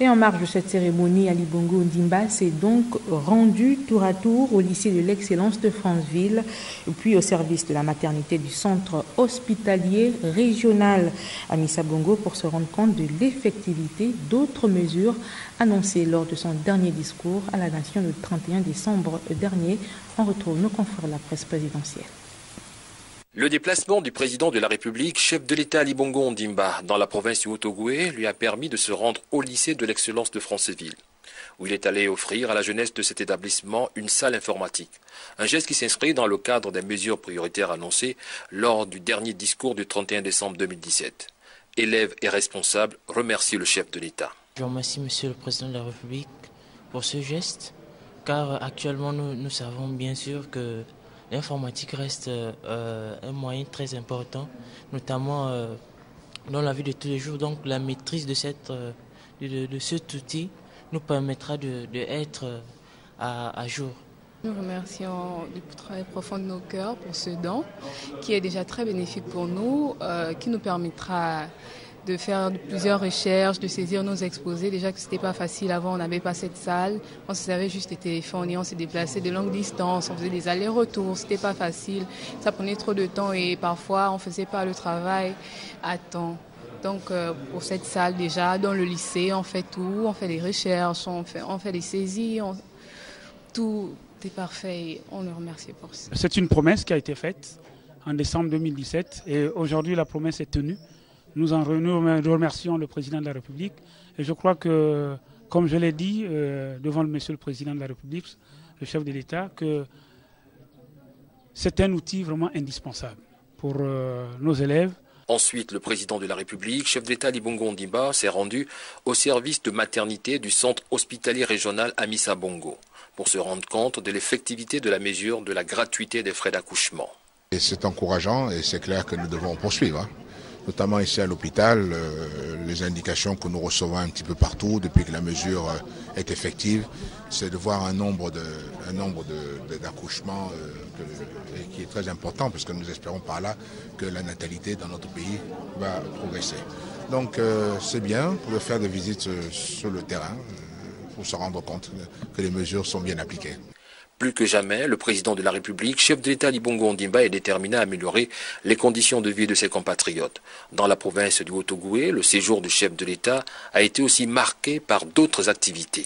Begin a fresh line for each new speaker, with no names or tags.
Et en marge de cette cérémonie, Ali Bongo Ondimba s'est donc rendu tour à tour au lycée de l'excellence de Franceville, puis au service de la maternité du centre hospitalier régional Amissa Bongo pour se rendre compte de l'effectivité d'autres mesures annoncées lors de son dernier discours à la nation le 31 décembre dernier. On retrouve nos confrères de la presse présidentielle.
Le déplacement du président de la République, chef de l'État Ali Bongo Ondimba, dans la province du Haut-Ogooué, lui a permis de se rendre au lycée de l'excellence de Franceville, où il est allé offrir à la jeunesse de cet établissement une salle informatique. Un geste qui s'inscrit dans le cadre des mesures prioritaires annoncées lors du dernier discours du 31 décembre 2017. Élèves et responsables remercient le chef de l'État.
Je remercie Monsieur le Président de la République pour ce geste, car actuellement nous savons bien sûr que l'informatique reste un moyen très important, notamment dans la vie de tous les jours. Donc la maîtrise de cet outil nous permettra d'être à jour.
Nous remercions du travail profond de nos cœurs pour ce don qui est déjà très bénéfique pour nous, qui nous permettra de faire plusieurs recherches, de saisir nos exposés. Déjà que ce n'était pas facile avant, on n'avait pas cette salle. On se servait juste des téléphones et on s'est déplacé de longues distances. On faisait des allers-retours, c'était pas facile. Ça prenait trop de temps et parfois on faisait pas le travail à temps. Donc pour cette salle déjà, dans le lycée, on fait tout. On fait des recherches, on fait des saisies. Tout est parfait et on le remercie pour ça.
C'est une promesse qui a été faite en décembre 2017 et aujourd'hui la promesse est tenue. Nous remercions le président de la République et je crois que, comme je l'ai dit devant monsieur le président de la République, le chef de l'État, que c'est un outil vraiment indispensable pour nos élèves.
Ensuite, le président de la République, chef d'État Ali Bongo Ondimba, s'est rendu au service de maternité du centre hospitalier régional Amissa Bongo pour se rendre compte de l'effectivité de la mesure de la gratuité des frais d'accouchement.
C'est encourageant et c'est clair que nous devons poursuivre. Notamment ici à l'hôpital, les indications que nous recevons un petit peu partout depuis que la mesure est effective, c'est de voir un nombre d'accouchements qui est très important parce que nous espérons par là que la natalité dans notre pays va progresser. Donc c'est bien de faire des visites sur le terrain pour se rendre compte que les mesures sont bien appliquées.
Plus que jamais, le président de la République, chef de l'État Ali Bongo Ondimba, est déterminé à améliorer les conditions de vie de ses compatriotes. Dans la province du Haut-Ogooué, le séjour du chef de l'État a été aussi marqué par d'autres activités.